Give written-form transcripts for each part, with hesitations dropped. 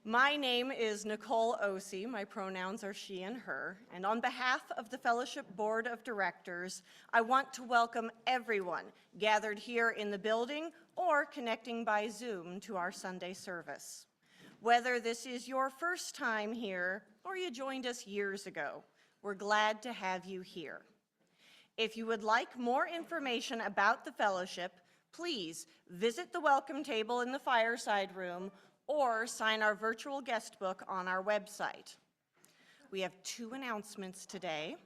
My name is Nicole Osey. My pronouns are she and her. And on behalf of the Fellowship Board of Directors, I want to welcome everyone gathered here in the building or connecting by Zoom to our Sunday service. Whether this is your first time here or you joined us years ago, we're glad to have you here. If you would like more information about the fellowship, please visit the welcome table in the fireside room or sign our virtual guest book on our website. We have 2 announcements today.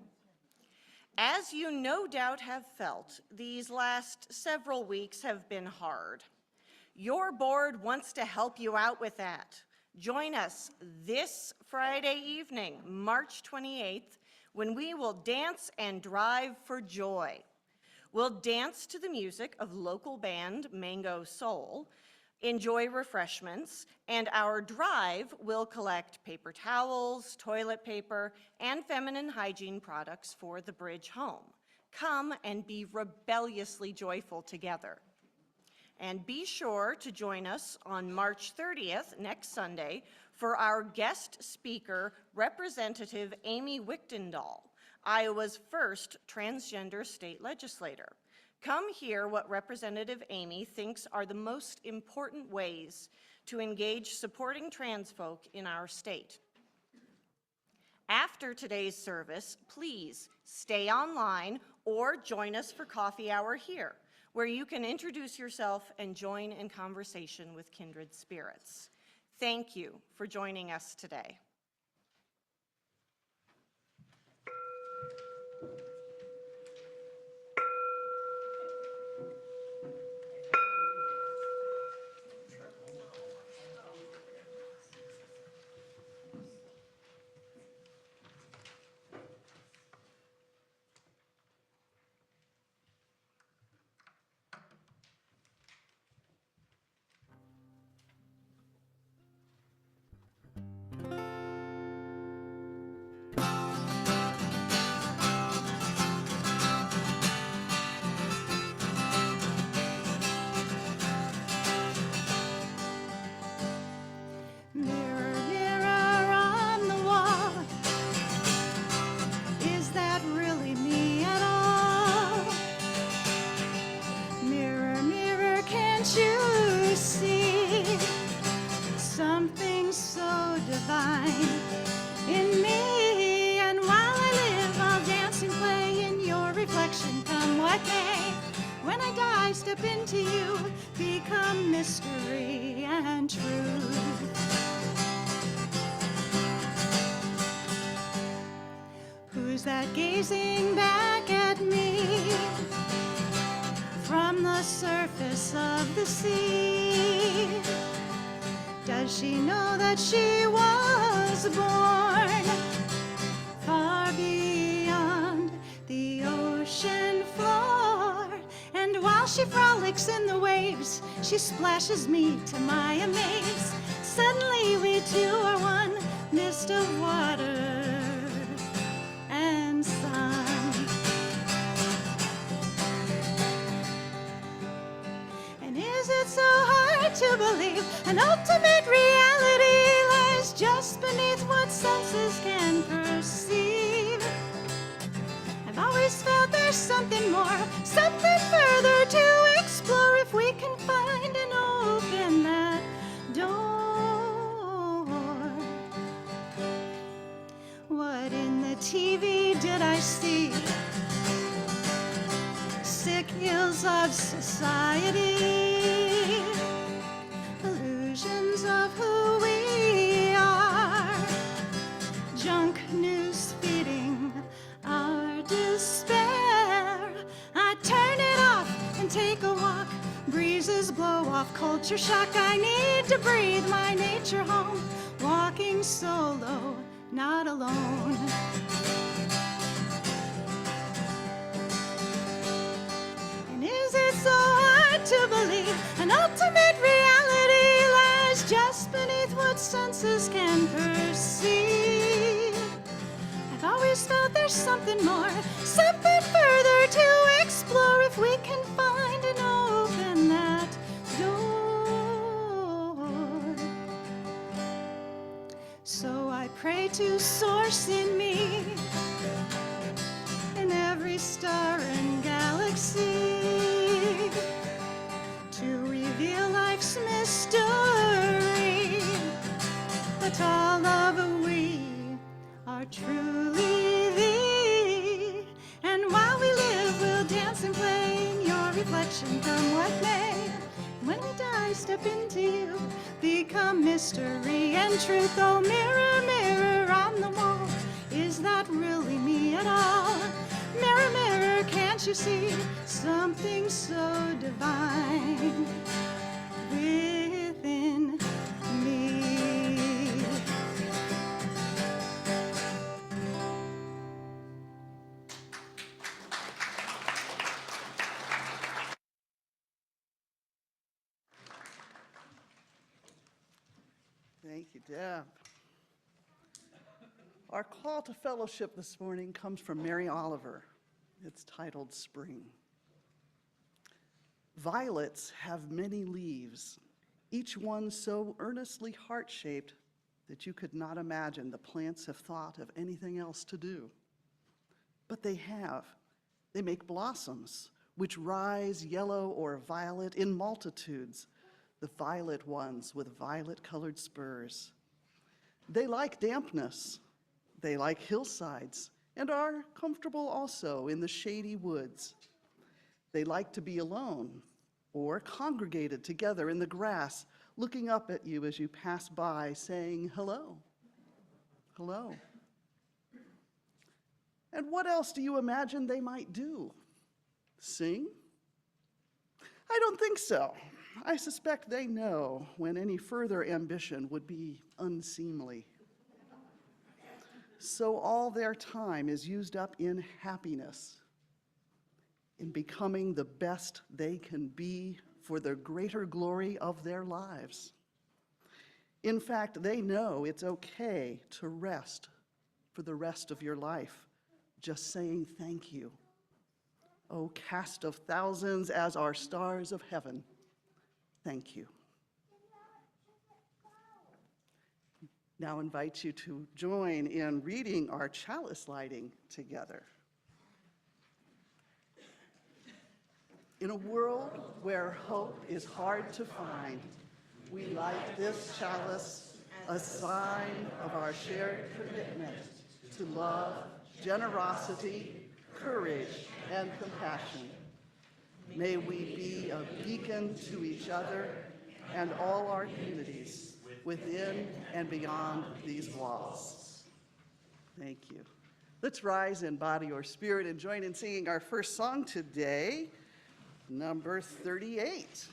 As you no doubt have felt, these last several weeks have been hard. Your board wants to help you out with that. Join us this Friday evening, March 28th, when we will dance and drive for joy. We'll dance to the music of local band Mango Soul, enjoy refreshments, and our drive will collect paper towels, toilet paper, and feminine hygiene products for the bridge home. Come and be rebelliously joyful together. And be sure to join us on March 30th, next Sunday, for our guest speaker, Representative Amy Wichtendahl, Iowa's first transgender state legislator. Come hear what Representative Amy thinks are the most important ways to engage supporting trans folk in our state. After today's service, please stay online or join us for coffee hour here, where you can introduce yourself and join in conversation with kindred spirits. Thank you for joining us today. Gazing back at me from the surface of the sea. Does she know that she was born far beyond the ocean floor? And while she frolics in the waves, she splashes me to my amaze. Suddenly we two are one mist of water and sun. And is it so hard to believe an ultimate reality lies just beneath what senses can perceive? I've always felt there's something more, something further to explore if we can find and open that door. What in the TV did I see? Sick ills of society, illusions of who we are, junk news feeding our despair. I turn it off and take a walk, breezes blow off culture shock. I need to breathe my nature home, walking solo, not alone. And is it so hard to believe an ultimate reality lies just beneath what senses can perceive? I've always felt there's something more, something further to explore if we can find and open that door. I pray to source in me, in every star and galaxy, to reveal life's mystery, that all of we are truly thee. And while we live, we'll dance and play in your reflection, come what may. When we die, step into you, become mystery and truth. Oh, mirror, mirror on the wall, is that really me at all? Mirror, mirror, can't you see something so divine within me? Thank you, Deb. Our call to fellowship this morning comes from Mary Oliver. It's titled Spring. Violets have many leaves, each one so earnestly heart-shaped that you could not imagine the plants have thought of anything else to do. But they have. They make blossoms, which rise yellow or violet in multitudes, the violet ones with violet-colored spurs. They like dampness, they like hillsides, and are comfortable also in the shady woods. They like to be alone or congregated together in the grass, looking up at you as you pass by, saying, hello, hello. And what else do you imagine they might do? Sing? I don't think so. I suspect they know when any further ambition would be unseemly. So all their time is used up in happiness, in becoming the best they can be for the greater glory of their lives. In fact, they know it's okay to rest for the rest of your life, just saying thank you. O cast of thousands as are stars of heaven, thank you. Now invite you to join in reading our chalice lighting together. In a world where hope is hard to find, we light this chalice, a sign of our shared commitment to love, generosity, courage, and compassion. May we be a beacon to each other and all our communities within and beyond these walls. Thank you. Let's rise in body or spirit and join in singing our first song today, number 38.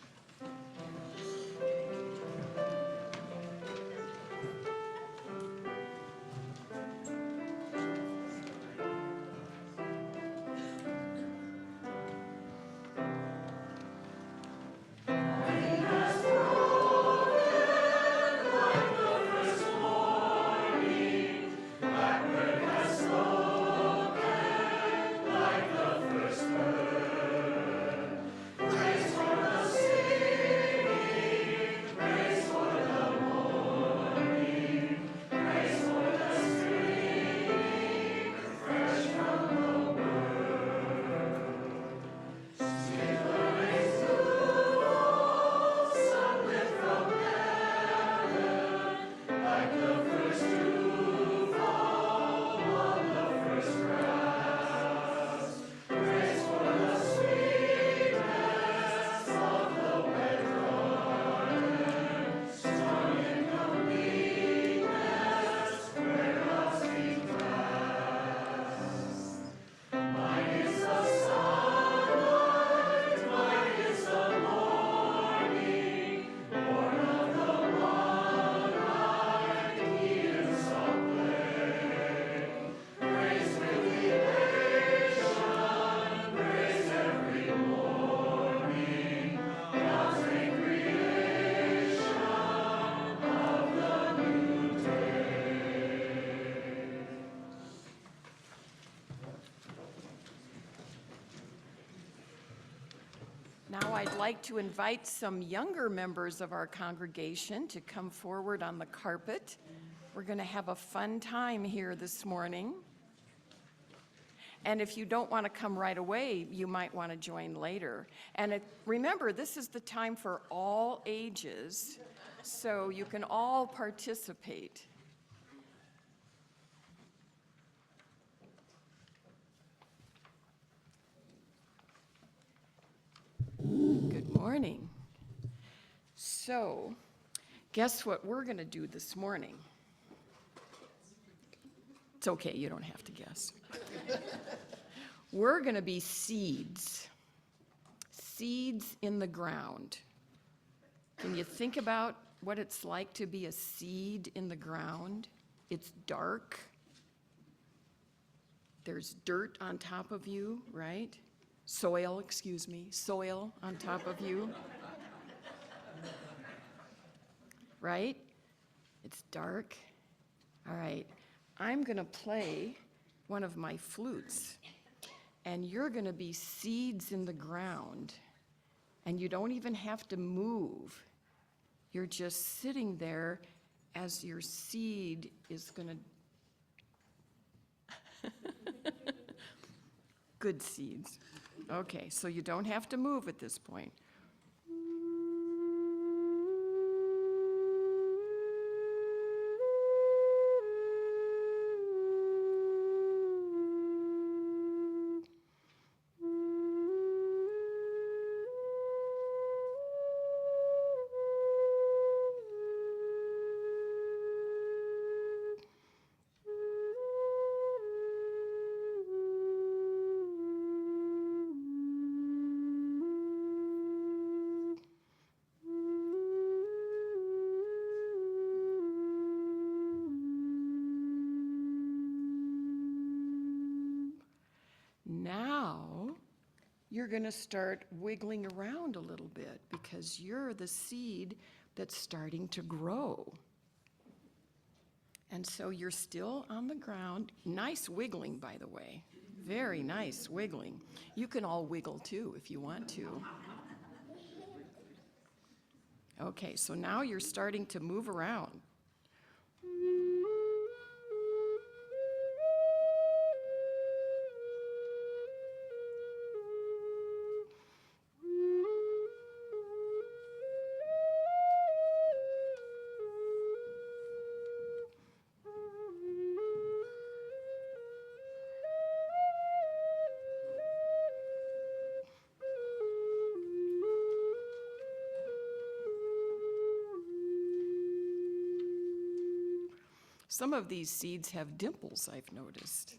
Now I'd like to invite some younger members of our congregation to come forward on the carpet. We're going to have a fun time here this morning. And if you don't want to come right away, you might want to join later. And remember, this is the time for all ages, so you can all participate. Good morning. So, guess what we're going to do this morning? It's okay, you don't have to guess. We're going to be seeds. Seeds in the ground. Can you think about what it's like to be a seed in the ground? It's dark. There's dirt on top of you, right? Soil, excuse me, soil on top of you. Right? It's dark. All right. I'm going to play one of my flutes, and you're going to be seeds in the ground, and you don't even have to move. You're just sitting there as your seed is going to... Good seeds. Okay, so you don't have to move at this point. Now, you're going to start wiggling around a little bit because you're the seed that's starting to grow. And so you're still on the ground. Nice wiggling, by the way. Very nice wiggling. You can all wiggle too if you want to. Okay, so now you're starting to move around. Some of these seeds have dimples, I've noticed.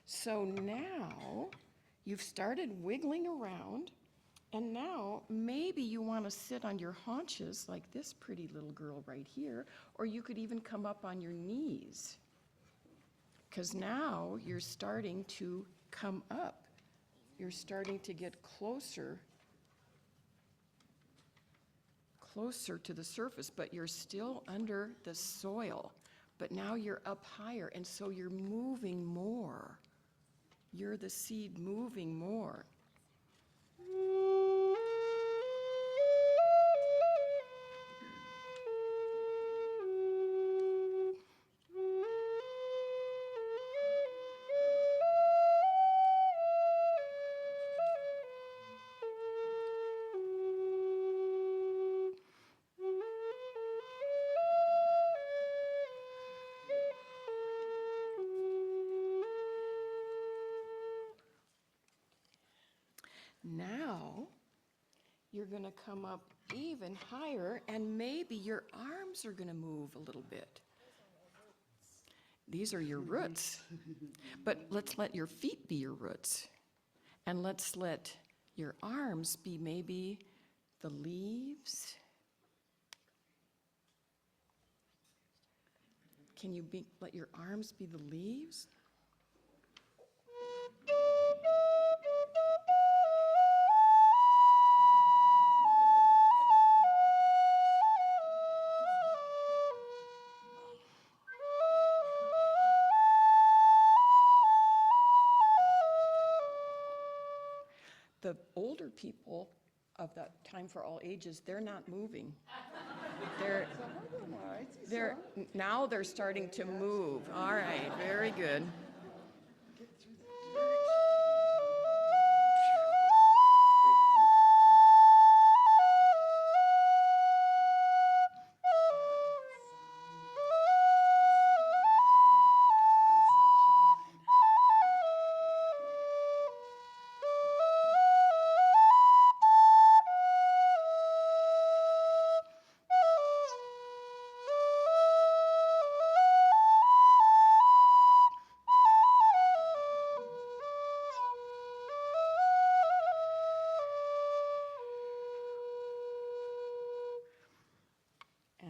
So now you've started wiggling around, and now maybe you want to sit on your haunches like this pretty little girl right here, or you could even come up on your knees, because now you're starting to come up. You're starting to get closer to the surface, but you're still under the soil. But now you're up higher, and so you're moving more. You're the seed moving more. Now, you're going to come up even higher, and maybe your arms are going to move a little bit. These are your roots. But let's let your feet be your roots. And let's let your arms be maybe the leaves. Can you let your arms be the leaves? The older people of that time for all ages, they're not moving. Now they're starting to move. All right, very good.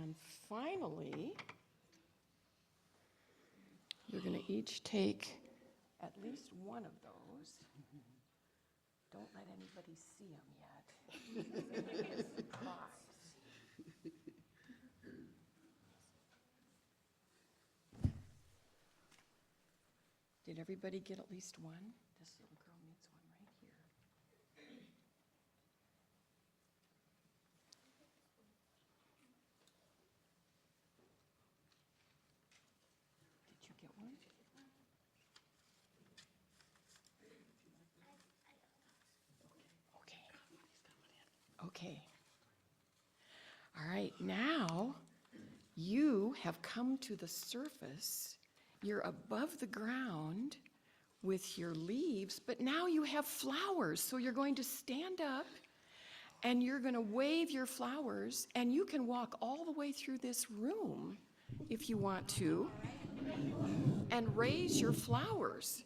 And finally, you're going to each take at least one of those. Don't let anybody see them yet. Surprise. Did everybody get at least one? This little girl needs one right here. Did you get one? Okay. Okay. All right, now you have come to the surface. You're above the ground with your leaves, but now you have flowers. So you're going to stand up and you're going to wave your flowers, and you can walk all the way through this room if you want to and raise your flowers.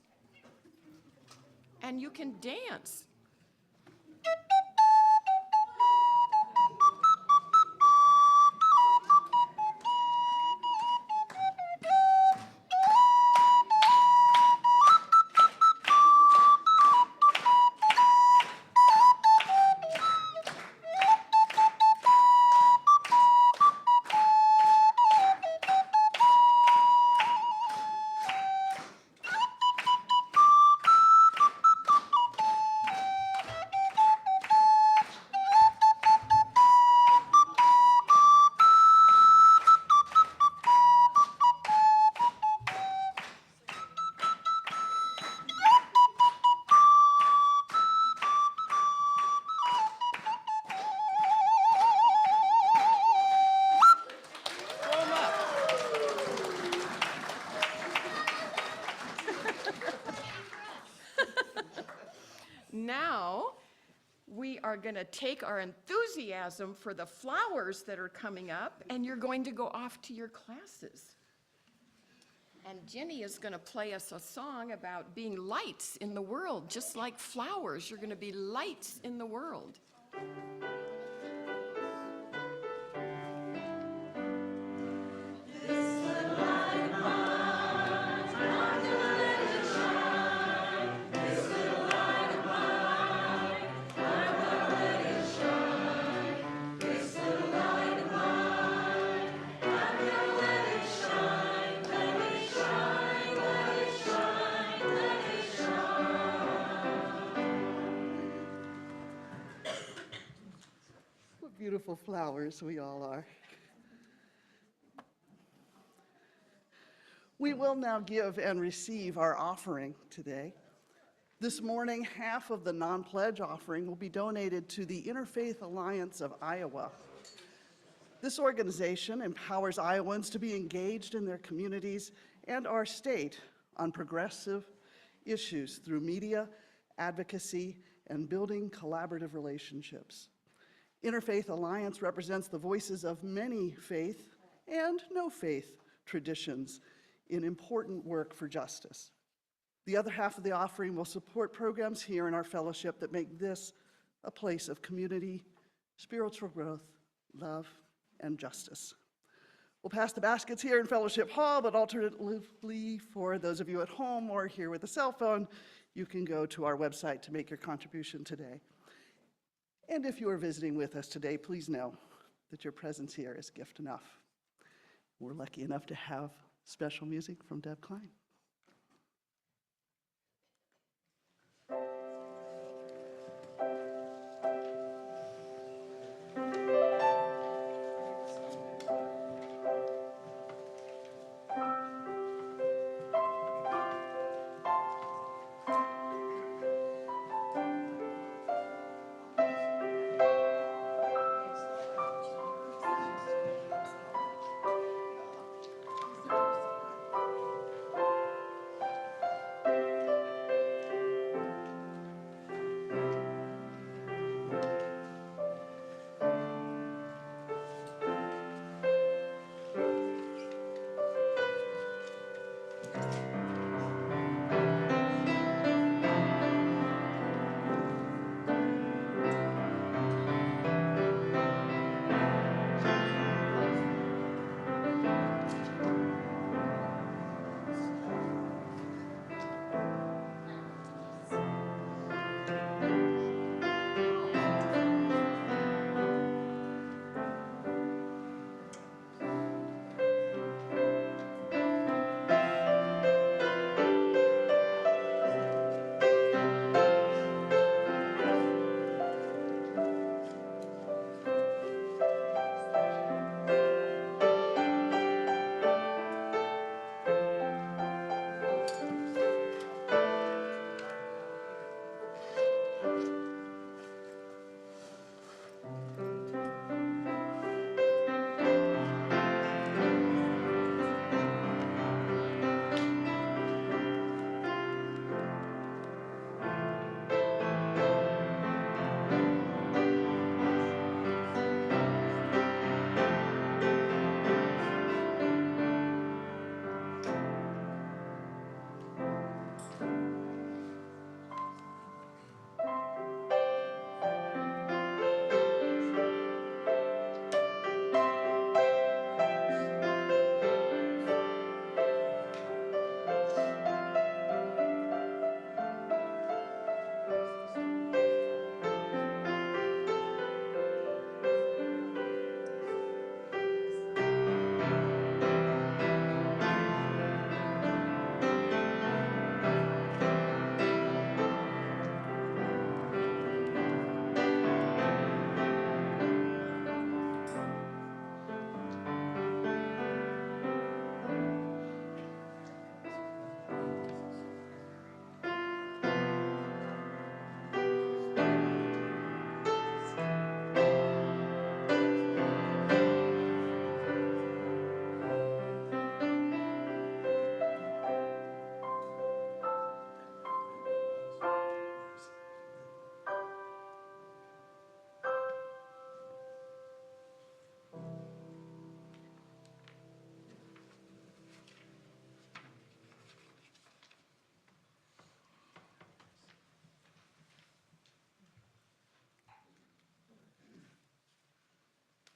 And you can dance. Now, we are going to take our enthusiasm for the flowers that are coming up, and you're going to go off to your classes. And Jenny is going to play us a song about being lights in the world, just like flowers. You're going to be lights in the world. What beautiful flowers we all are. We will now give and receive our offering today. This morning, half of the non-pledge offering will be donated to the Interfaith Alliance of Iowa. This organization empowers Iowans to be engaged in their communities and our state on progressive issues through media, advocacy, and building collaborative relationships. Interfaith Alliance represents the voices of many faith and no faith traditions in important work for justice. The other half of the offering will support programs here in our fellowship that make this a place of community, spiritual growth, love, and justice. We'll pass the baskets here in Fellowship Hall, but alternatively, for those of you at home or here with a cell phone, you can go to our website to make your contribution today. And if you are visiting with us today, please know that your presence here is gift enough. We're lucky enough to have special music from Deb Klein.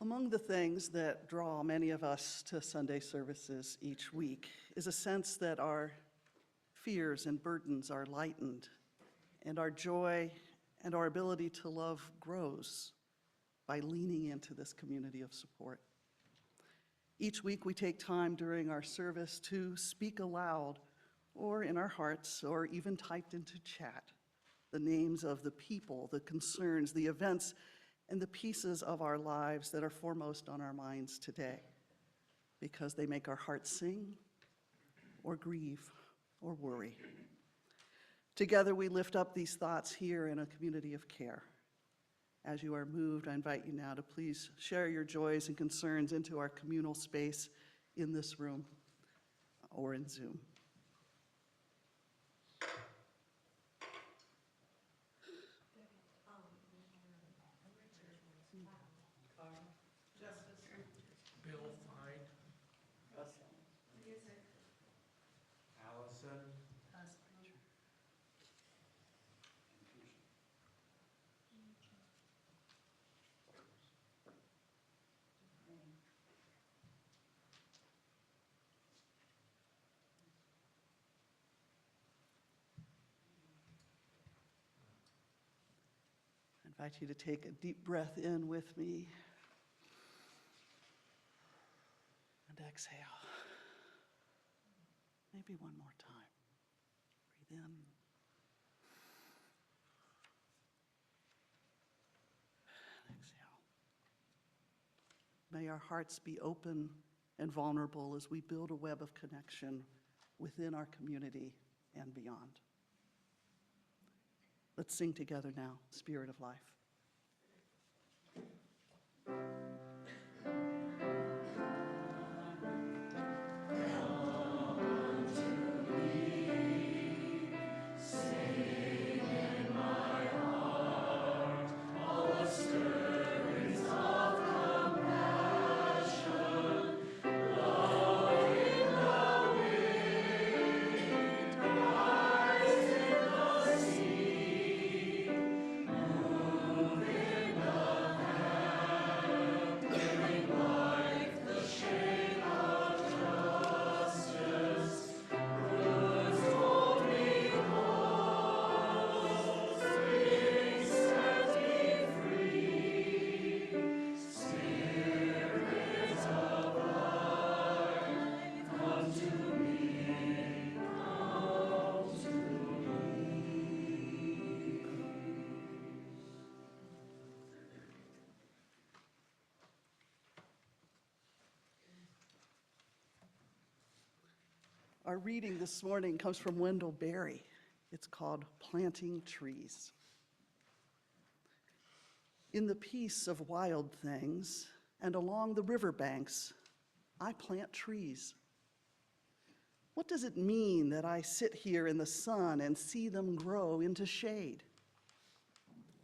Among the things that draw many of us to Sunday services each week is a sense that our fears and burdens are lightened, and our joy and our ability to love grows by leaning into this community of support. Each week we take time during our service to speak aloud, or in our hearts, or even typed into chat, the names of the people, the concerns, the events, and the pieces of our lives that are foremost on our minds today, because they make our hearts sing, or grieve, or worry. Together we lift up these thoughts here in a community of care. As you are moved, I invite you now to please share your joys and concerns into our communal space in this room or in Zoom. Bill Fine. Allison. I invite you to take a deep breath in with me and exhale. Maybe one more time. Breathe in. And exhale. May our hearts be open and vulnerable as we build a web of connection within our community and beyond. Let's sing together now, Spirit of Life. Our reading this morning comes from Wendell Berry. It's called Planting Trees. In the peace of wild things and along the riverbanks, I plant trees. What does it mean that I sit here in the sun and see them grow into shade?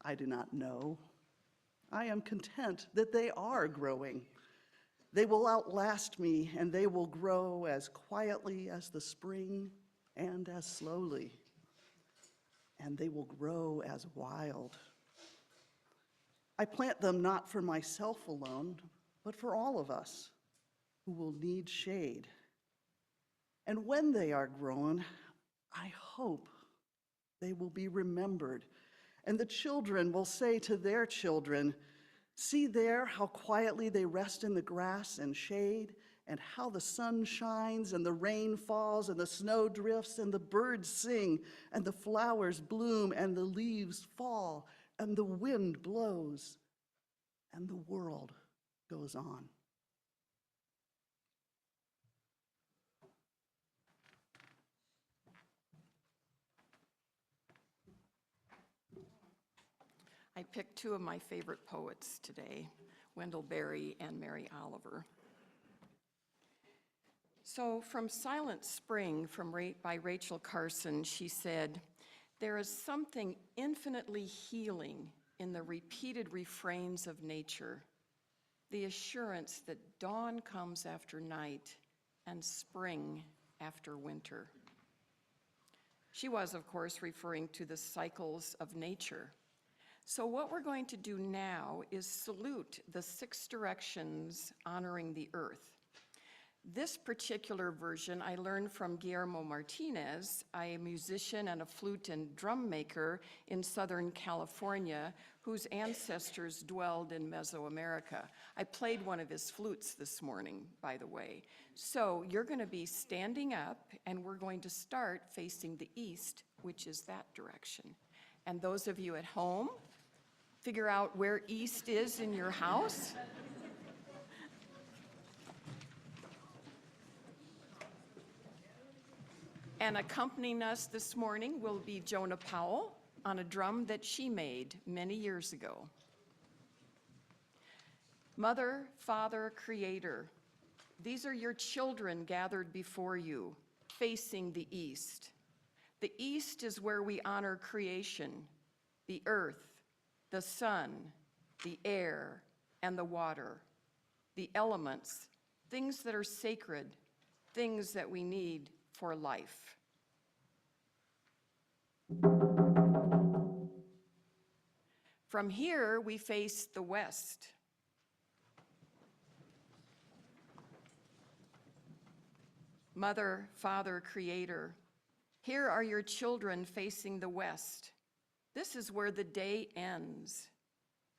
I do not know. I am content that they are growing. They will outlast me, and they will grow as quietly as the spring and as slowly. And they will grow as wild. I plant them not for myself alone, but for all of us who will need shade. And when they are grown, I hope they will be remembered. And the children will say to their children, "See there how quietly they rest in the grass and shade, and how the sun shines and the rain falls and the snow drifts and the birds sing and the flowers bloom and the leaves fall and the wind blows and the world goes on." I picked two of my favorite poets today, Wendell Berry and Mary Oliver. So from Silent Spring by Rachel Carson, she said, "There is something infinitely healing in the repeated refrains of nature, the assurance that dawn comes after night and spring after winter." She was, of course, referring to the cycles of nature. So what we're going to do now is salute the 6 directions honoring the earth. This particular version I learned from Guillermo Martinez, a musician and a flute and drum maker in Southern California, whose ancestors dwelled in Mesoamerica. I played one of his flutes this morning, by the way. So you're going to be standing up, and we're going to start facing the east, which is that direction. And those of you at home, figure out where east is in your house. And accompanying us this morning will be Jonah Powell on a drum that she made many years ago. Mother, Father, Creator, these are your children gathered before you, facing the east. The east is where we honor creation, the earth, the sun, the air, and the water, the elements, things that are sacred, things that we need for life. From here, we face the west. Mother, Father, Creator, here are your children facing the west. This is where the day ends.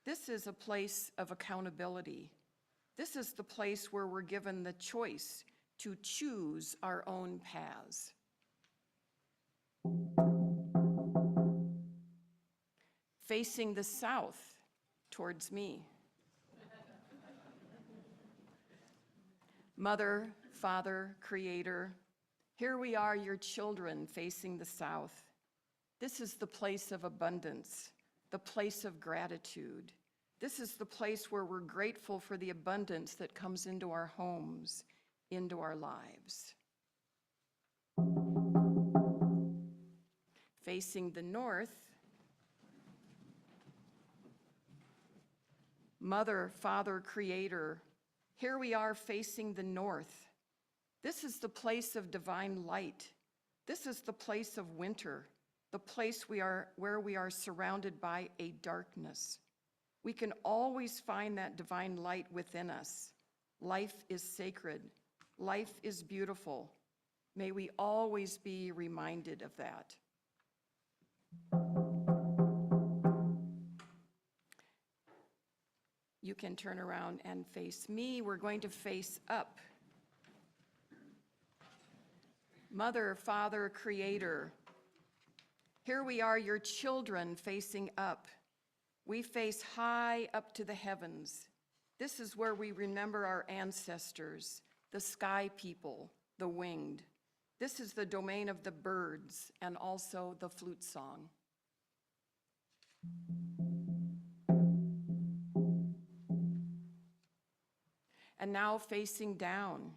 This is a place of accountability. This is the place where we're given the choice to choose our own paths. Facing the south towards me. Mother, Father, Creator, here we are, your children facing the south. This is the place of abundance, the place of gratitude. This is the place where we're grateful for the abundance that comes into our homes, into our lives. Facing the north, Mother, Father, Creator, here we are facing the north. This is the place of divine light. This is the place of winter, the place where we are surrounded by a darkness. We can always find that divine light within us. Life is sacred. Life is beautiful. May we always be reminded of that. You can turn around and face me. We're going to face up. Mother, Father, Creator, here we are, your children, facing up. We face high up to the heavens. This is where we remember our ancestors, the sky people, the winged. This is the domain of the birds and also the flute song. And now facing down.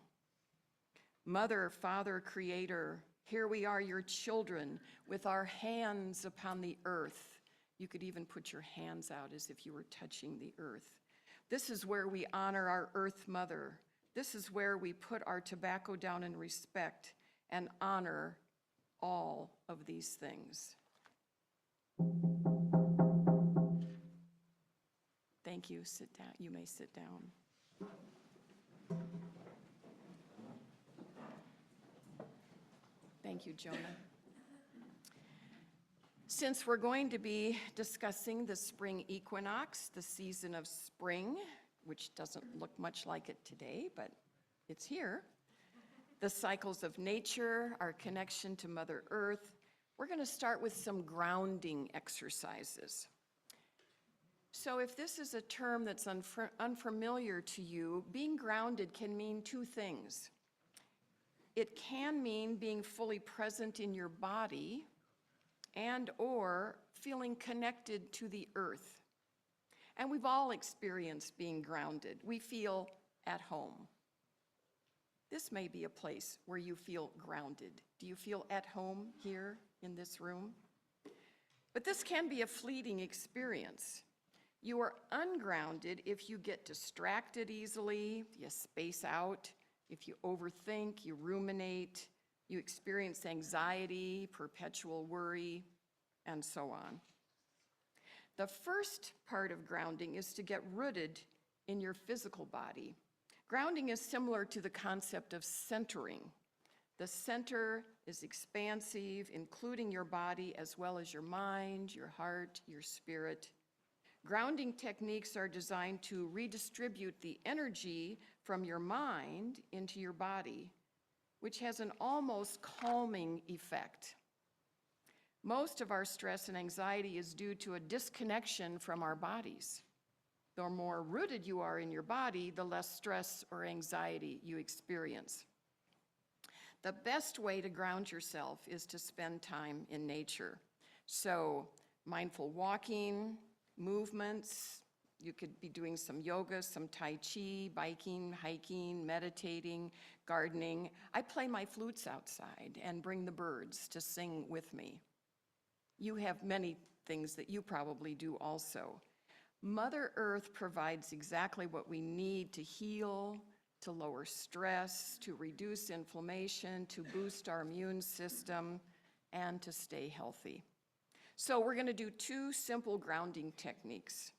Mother, Father, Creator, here we are, your children, with our hands upon the earth. You could even put your hands out as if you were touching the earth. This is where we honor our earth mother. This is where we put our tobacco down in respect and honor all of these things. Thank you. Sit down. You may sit down. Thank you, Jonah. Since we're going to be discussing the spring equinox, the season of spring, which doesn't look much like it today, but it's here, the cycles of nature, our connection to Mother Earth, we're going to start with some grounding exercises. So if this is a term that's unfamiliar to you, being grounded can mean two things. It can mean being fully present in your body and or feeling connected to the earth. And we've all experienced being grounded. We feel at home. This may be a place where you feel grounded. Do you feel at home here in this room? But this can be a fleeting experience. You are ungrounded if you get distracted easily, you space out, if you overthink, you ruminate, you experience anxiety, perpetual worry, and so on. The first part of grounding is to get rooted in your physical body. Grounding is similar to the concept of centering. The center is expansive, including your body as well as your mind, your heart, your spirit. Grounding techniques are designed to redistribute the energy from your mind into your body, which has an almost calming effect. Most of our stress and anxiety is due to a disconnection from our bodies. The more rooted you are in your body, the less stress or anxiety you experience. The best way to ground yourself is to spend time in nature. So, mindful walking, movements, you could be doing some yoga, some Tai Chi, biking, hiking, meditating, gardening. I play my flutes outside and bring the birds to sing with me. You have many things that you probably do also. Mother Earth provides exactly what we need to heal, to lower stress, to reduce inflammation, to boost our immune system, and to stay healthy. So we're going to do 2 simple grounding techniques.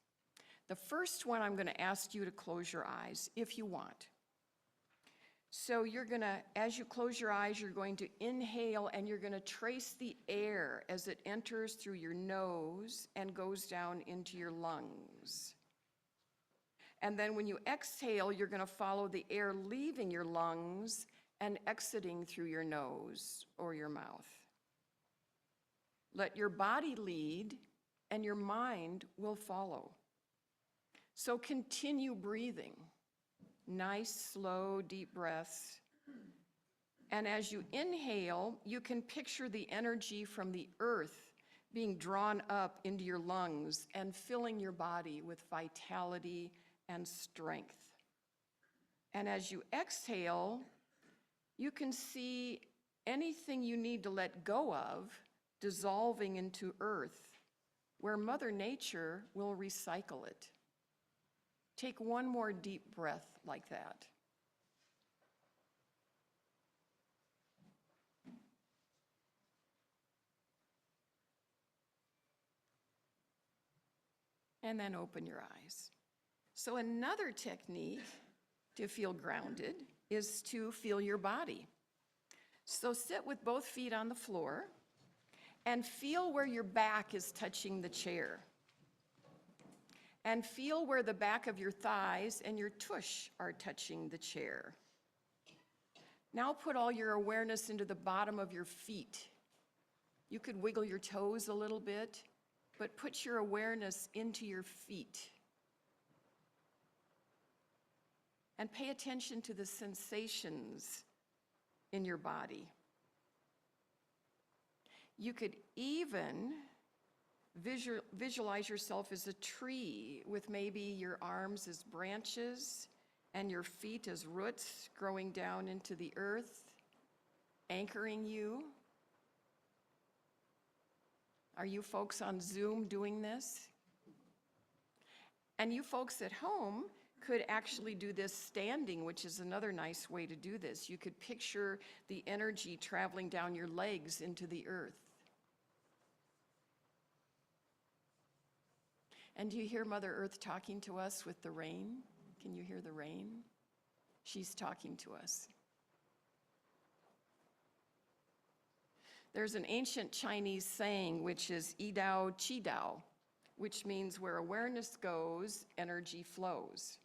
The first one, I'm going to ask you to close your eyes if you want. So you're going to, as you close your eyes, you're going to inhale and you're going to trace the air as it enters through your nose and goes down into your lungs. And then when you exhale, you're going to follow the air leaving your lungs and exiting through your nose or your mouth. Let your body lead and your mind will follow. So continue breathing. Nice, slow, deep breaths. And as you inhale, you can picture the energy from the earth being drawn up into your lungs and filling your body with vitality and strength. And as you exhale, you can see anything you need to let go of dissolving into earth, where Mother Nature will recycle it. Take one more deep breath like that. And then open your eyes. So another technique to feel grounded is to feel your body. So sit with both feet on the floor and feel where your back is touching the chair. And feel where the back of your thighs and your tush are touching the chair. Now put all your awareness into the bottom of your feet. You could wiggle your toes a little bit, but put your awareness into your feet. And pay attention to the sensations in your body. You could even visualize yourself as a tree with maybe your arms as branches and your feet as roots growing down into the earth, anchoring you. Are you folks on Zoom doing this? And you folks at home could actually do this standing, which is another nice way to do this. You could picture the energy traveling down your legs into the earth. And do you hear Mother Earth talking to us with the rain? Can you hear the rain? She's talking to us. There's an ancient Chinese saying, which is Yi Dao Qi Dao, which means where awareness goes, energy flows.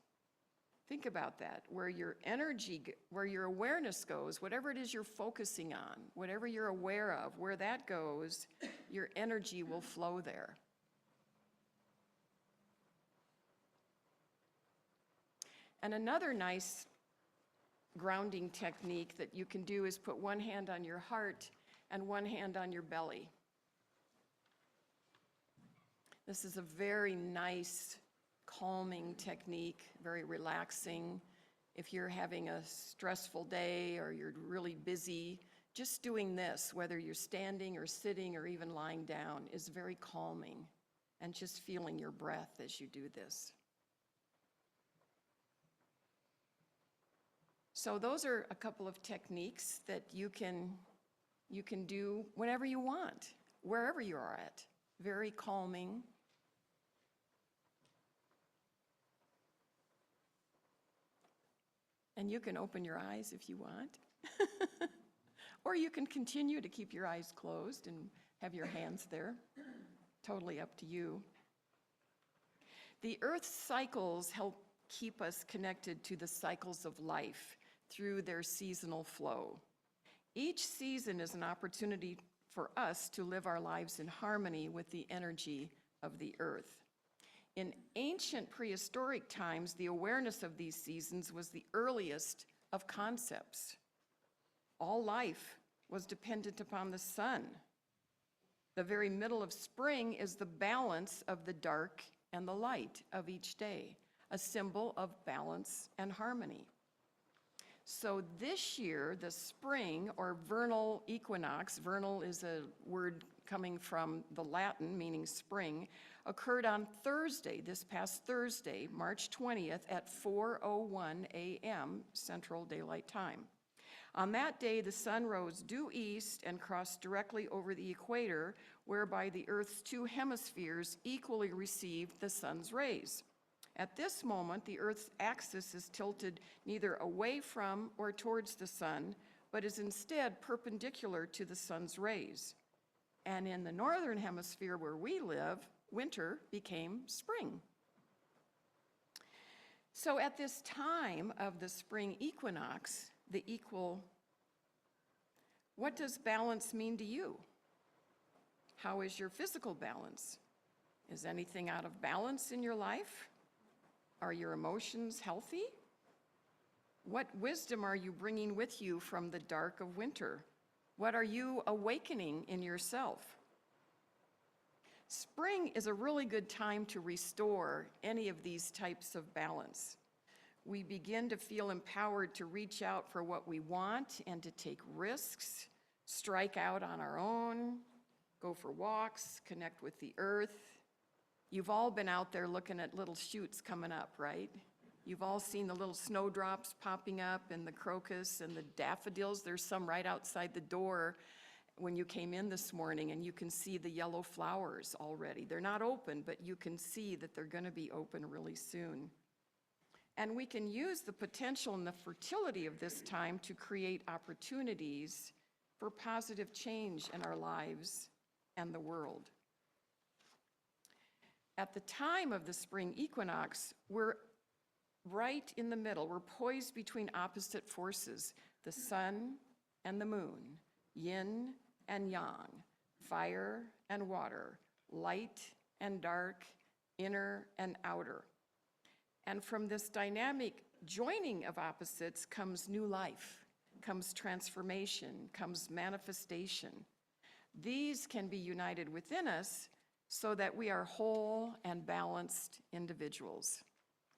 Think about that. Where your awareness goes, whatever it is you're focusing on, whatever you're aware of, where that goes, your energy will flow there. And another nice grounding technique that you can do is put one hand on your heart and one hand on your belly. This is a very nice, calming technique, very relaxing. If you're having a stressful day or you're really busy, just doing this, whether you're standing or sitting or even lying down, is very calming, and just feeling your breath as you do this. So those are a couple of techniques that you can do whenever you want, wherever you are at. Very calming, And you can open your eyes if you want. Or you can continue to keep your eyes closed and have your hands there. Totally up to you. The Earth's cycles help keep us connected to the cycles of life through their seasonal flow. Each season is an opportunity for us to live our lives in harmony with the energy of the Earth. In ancient prehistoric times, the awareness of these seasons was the earliest of concepts. All life was dependent upon the sun. The very middle of spring is the balance of the dark and the light of each day, a symbol of balance and harmony. So this year, the spring or vernal equinox, vernal is a word coming from the Latin meaning spring, occurred on Thursday, this past Thursday, March 20th at 4:01 a.m. Central Daylight Time. On that day, the sun rose due east and crossed directly over the equator, whereby the Earth's two hemispheres equally received the sun's rays. At this moment, the Earth's axis is tilted neither away from or towards the sun, but is instead perpendicular to the sun's rays. And in the northern hemisphere where we live, winter became spring. So at this time of the spring equinox, what does balance mean to you? How is your physical balance? Is anything out of balance in your life? Are your emotions healthy? What wisdom are you bringing with you from the dark of winter? What are you awakening in yourself? Spring is a really good time to restore any of these types of balance. We begin to feel empowered to reach out for what we want and to take risks, strike out on our own, go for walks, connect with the earth. You've all been out there looking at little shoots coming up, right? You've all seen the little snowdrops popping up and the crocus and the daffodils. There's some right outside the door when you came in this morning, and you can see the yellow flowers already. They're not open, but you can see that they're going to be open really soon. And we can use the potential and the fertility of this time to create opportunities for positive change in our lives and the world. At the time of the spring equinox, we're right in the middle. We're poised between opposite forces, the sun and the moon, yin and yang, fire and water, light and dark, inner and outer. And from this dynamic joining of opposites comes new life, comes transformation, comes manifestation. These can be united within us so that we are whole and balanced individuals.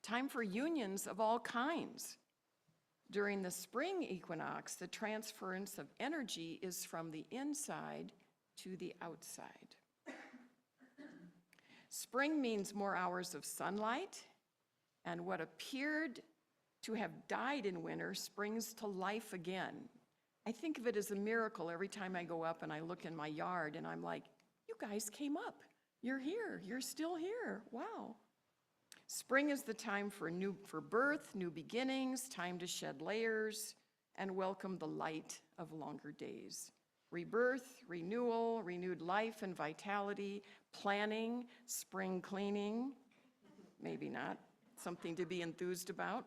Time for unions of all kinds. During the spring equinox, the transference of energy is from the inside to the outside. Spring means more hours of sunlight, and what appeared to have died in winter springs to life again. I think of it as a miracle every time I go up and I look in my yard and I'm like, you guys came up. You're here. You're still here. Wow. Spring is the time for birth, new beginnings, time to shed layers and welcome the light of longer days. Rebirth, renewal, renewed life and vitality, planning, spring cleaning, maybe not, something to be enthused about.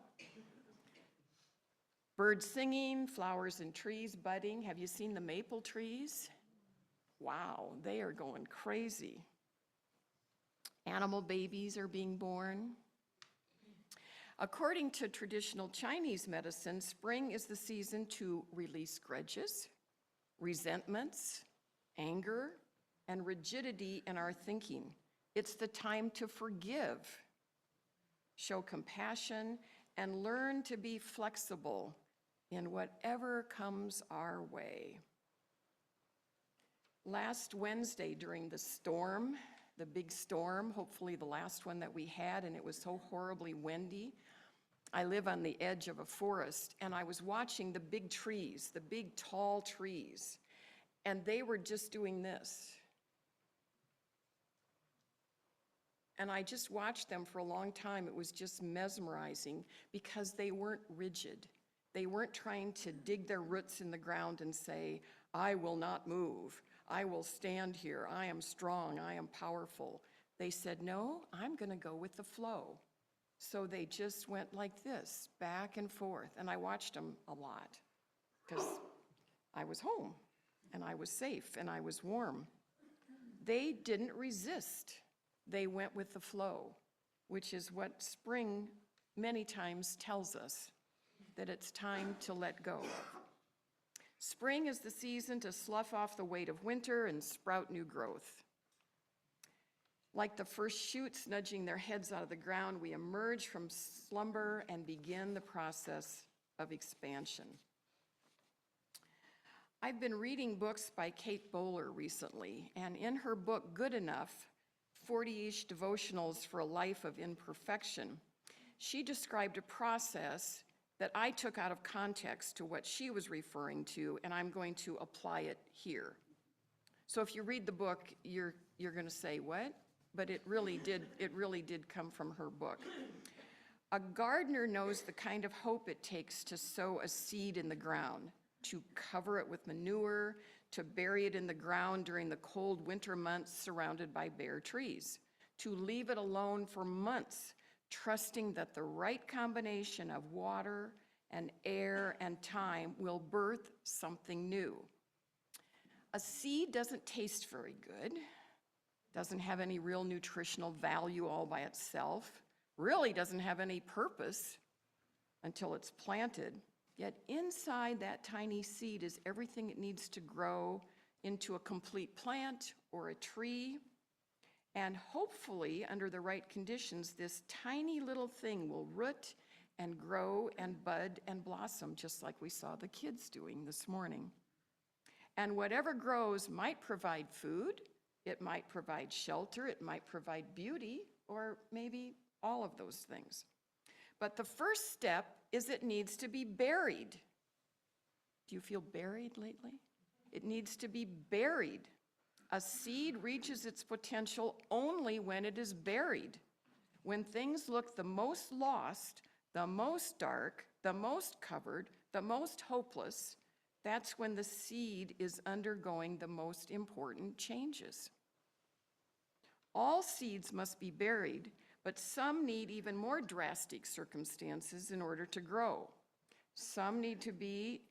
Birds singing, flowers and trees budding. Have you seen the maple trees? Wow, they are going crazy. Animal babies are being born. According to traditional Chinese medicine, spring is the season to release grudges, resentments, anger, and rigidity in our thinking. It's the time to forgive, show compassion, and learn to be flexible in whatever comes our way. Last Wednesday during the storm, the big storm, hopefully the last one that we had, and it was so horribly windy. I live on the edge of a forest, and I was watching the big trees, the big tall trees, and they were just doing this. And I just watched them for a long time. It was just mesmerizing because they weren't rigid. They weren't trying to dig their roots in the ground and say, I will not move. I will stand here. I am strong. I am powerful. They said, no, I'm going to go with the flow. So they just went like this, back and forth. And I watched them a lot because I was home and I was safe and I was warm. They didn't resist. They went with the flow, which is what spring many times tells us, that it's time to let go. Spring is the season to slough off the weight of winter and sprout new growth. Like the first shoots nudging their heads out of the ground, we emerge from slumber and begin the process of expansion. I've been reading books by Kate Bowler recently, and in her book, Good Enough, 40-ish devotionals for a life of imperfection, she described a process that I took out of context to what she was referring to, and I'm going to apply it here. So if you read the book, you're going to say, what? But it really did come from her book. A gardener knows the kind of hope it takes to sow a seed in the ground, to cover it with manure, to bury it in the ground during the cold winter months surrounded by bare trees, to leave it alone for months, trusting that the right combination of water and air and time will birth something new. A seed doesn't taste very good, doesn't have any real nutritional value all by itself, really doesn't have any purpose until it's planted. Yet inside that tiny seed is everything it needs to grow into a complete plant or a tree. And hopefully, under the right conditions, this tiny little thing will root and grow and bud and blossom, just like we saw the kids doing this morning. And whatever grows might provide food, it might provide shelter, it might provide beauty, or maybe all of those things. But the first step is it needs to be buried. Do you feel buried lately? It needs to be buried. A seed reaches its potential only when it is buried. When things look the most lost, the most dark, the most covered, the most hopeless, that's when the seed is undergoing the most important changes. All seeds must be buried, but some need even more drastic circumstances in order to grow. Some need to be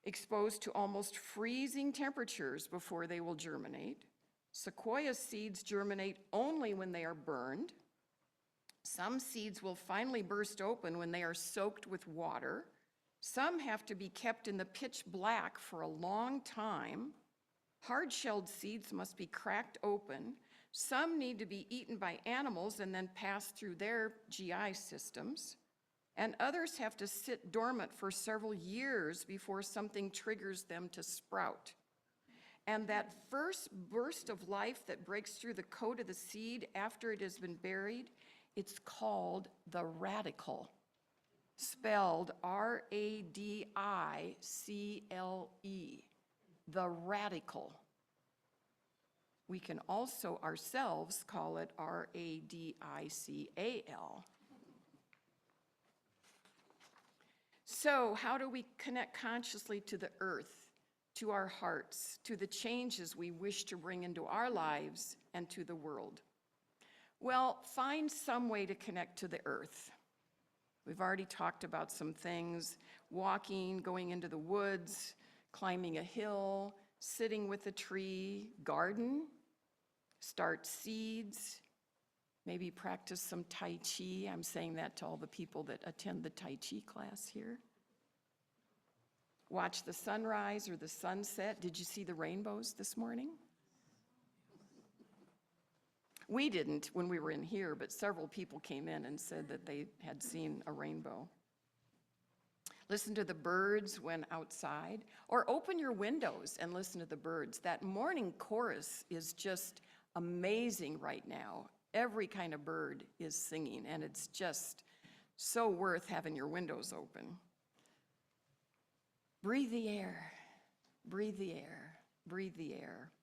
exposed to almost freezing temperatures before they will germinate. Sequoia seeds germinate only when they are burned. Some seeds will finally burst open when they are soaked with water. Some have to be kept in the pitch black for a long time. Hard-shelled seeds must be cracked open. Some need to be eaten by animals and then pass through their GI systems. And others have to sit dormant for several years before something triggers them to sprout. And that first burst of life that breaks through the coat of the seed after it has been buried, it's called the radicle, spelled R-A-D-I-C-L-E, the radicle. We can also ourselves call it R-A-D-I-C-A-L. So how do we connect consciously to the earth, to our hearts, to the changes we wish to bring into our lives and to the world? Well, find some way to connect to the earth. We've already talked about some things: walking, going into the woods, climbing a hill, sitting with a tree, garden, start seeds, maybe practice some Tai Chi. I'm saying that to all the people that attend the Tai Chi class here. Watch the sunrise or the sunset. Did you see the rainbows this morning? We didn't when we were in here, but several people came in and said that they had seen a rainbow. Listen to the birds when outside, or open your windows and listen to the birds. That morning chorus is just amazing right now. Every kind of bird is singing, and it's just so worth having your windows open. Breathe the air, breathe the air, breathe the air.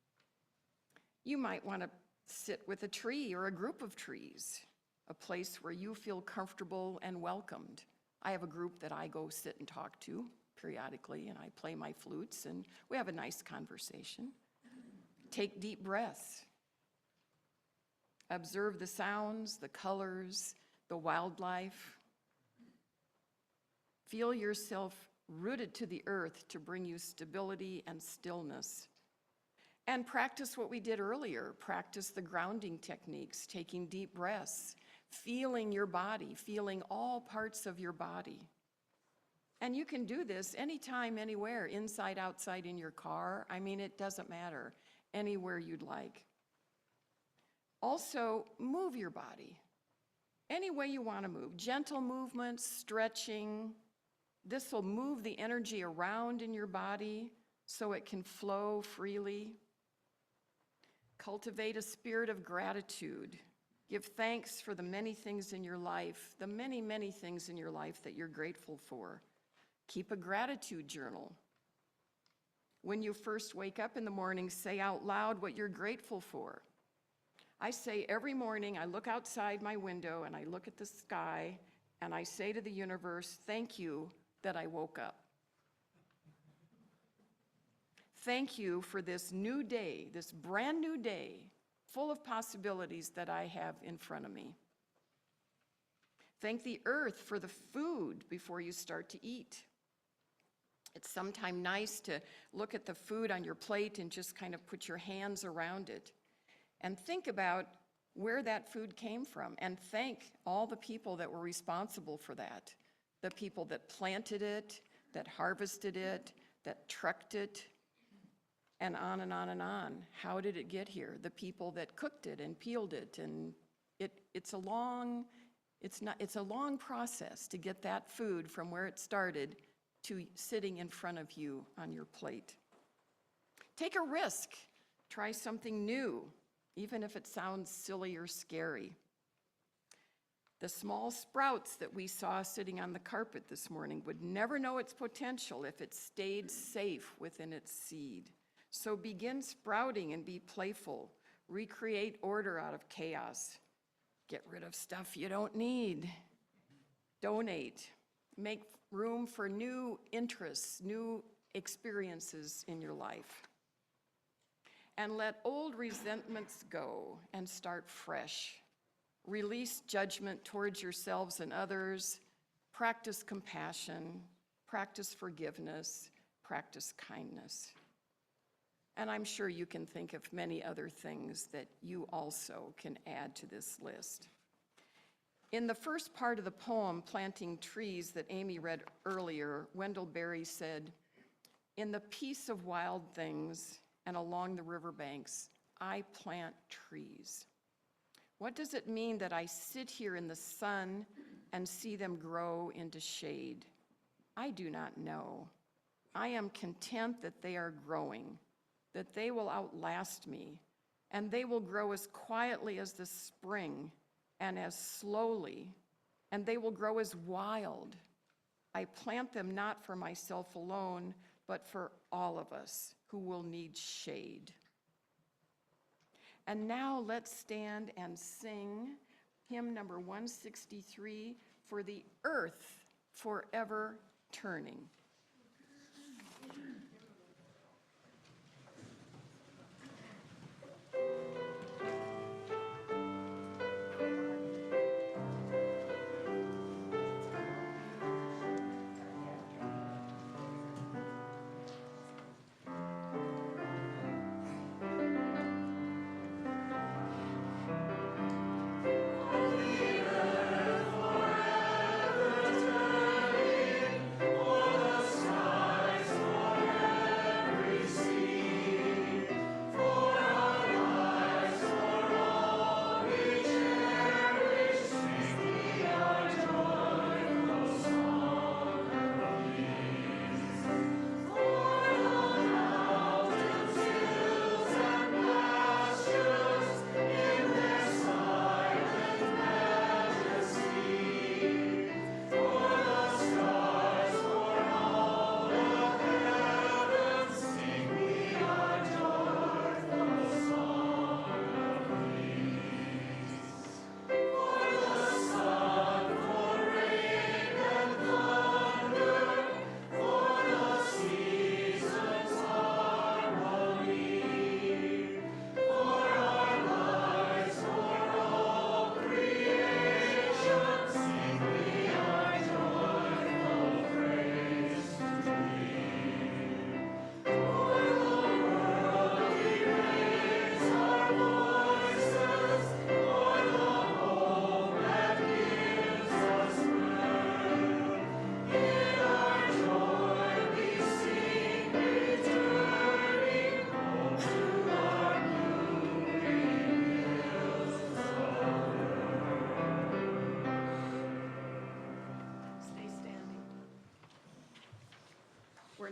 You might want to sit with a tree or a group of trees, a place where you feel comfortable and welcomed, I have a group that I go sit and talk to periodically, and I play my flutes, and we have a nice conversation. Take deep breaths. Observe the sounds, the colors, the wildlife. Feel yourself rooted to the earth to bring you stability and stillness. And practice what we did earlier. Practice the grounding techniques, taking deep breaths, feeling your body, feeling all parts of your body. And you can do this anytime, anywhere, inside, outside, in your car. I mean, it doesn't matter, anywhere you'd like. Also, move your body any way you want to move. Gentle movements, stretching. This will move the energy around in your body so it can flow freely. Cultivate a spirit of gratitude. Give thanks for the many things in your life, the many, many things in your life that you're grateful for. Keep a gratitude journal. When you first wake up in the morning, say out loud what you're grateful for. I say every morning, I look outside my window and I look at the sky and I say to the universe, thank you that I woke up. Thank you for this new day, this brand new day, full of possibilities that I have in front of me. Thank the earth for the food before you start to eat. It's sometimes nice to look at the food on your plate and just kind of put your hands around it and think about where that food came from, and thank all the people that were responsible for that. The people that planted it, that harvested it, that trucked it, and on and on and on. How did it get here? The people that cooked it and peeled it, and it's a long process to get that food from where it started to sitting in front of you on your plate. Take a risk. Try something new, even if it sounds silly or scary. The small sprouts that we saw sitting on the carpet this morning would never know its potential if it stayed safe within its seed. So begin sprouting and be playful. Recreate order out of chaos. Get rid of stuff you don't need. Donate. Make room for new interests, new experiences in your life. And let old resentments go and start fresh. Release judgment towards yourselves and others. Practice compassion. Practice forgiveness. Practice kindness. And I'm sure you can think of many other things that you also can add to this list. In the first part of the poem, Planting Trees, that Amy read earlier, Wendell Berry said, "In the peace of wild things and along the riverbanks, I plant trees." What does it mean that I sit here in the sun and see them grow into shade? I do not know. I am content that they are growing, that they will outlast me, and they will grow as quietly as the spring and as slowly, and they will grow as wild. I plant them not for myself alone, but for all of us who will need shade. And now let's stand and sing hymn number 163, For the Earth Forever Turning. Forever turning,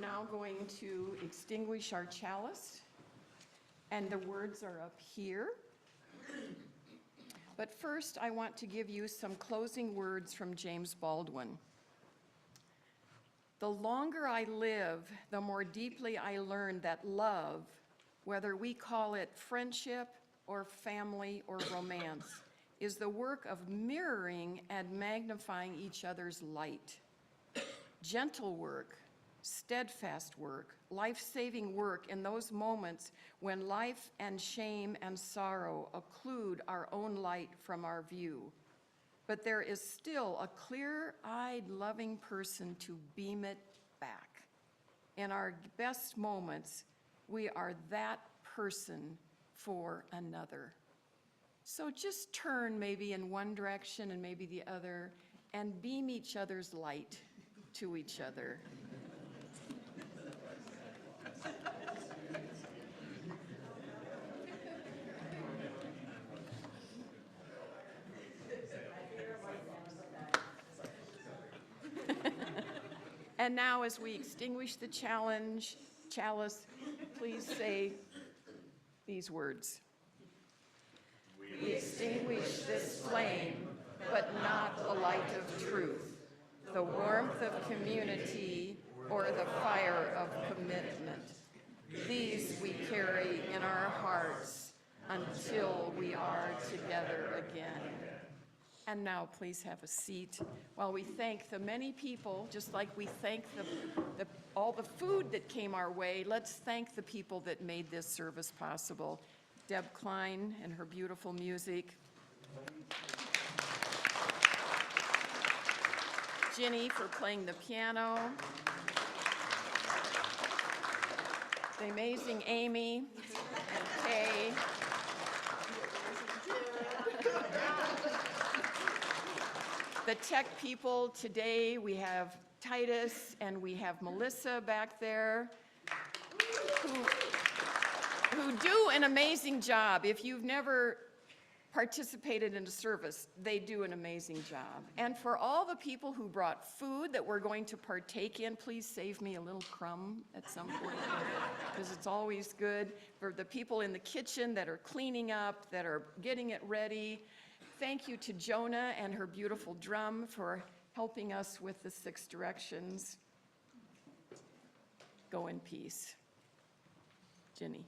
now going to extinguish our chalice, and the words are up here. But first, I want to give you some closing words from James Baldwin. The longer I live, the more deeply I learn that love, whether we call it friendship or family or romance, is the work of mirroring and magnifying each other's light. Gentle work, steadfast work, life-saving work in those moments when life and shame and sorrow occlude our own light from our view. But there is still a clear-eyed, loving person to beam it back. In our best moments, we are that person for another. So just turn maybe in one direction and maybe the other, and beam each other's light to each other. And now, as we extinguish the chalice, please say these words. We extinguish this flame, but not the light of truth, the warmth of community, or the fire of commitment. These we carry in our hearts until we are together again. And now, please have a seat while we thank the many people, just like we thank all the food that came our way. Let's thank the people that made this service possible. Deb Klein and her beautiful music. Ginny for playing the piano. The amazing Amy and Kay. The tech people today, we have Titus and we have Melissa back there who do an amazing job. If you've never participated in a service, they do an amazing job. And for all the people who brought food that we're going to partake in, please save me a little crumb at some point, because it's always good. For the people in the kitchen that are cleaning up, that are getting it ready, thank you to Jonah and her beautiful drum for helping us with the 6 directions. Go in peace. Ginny.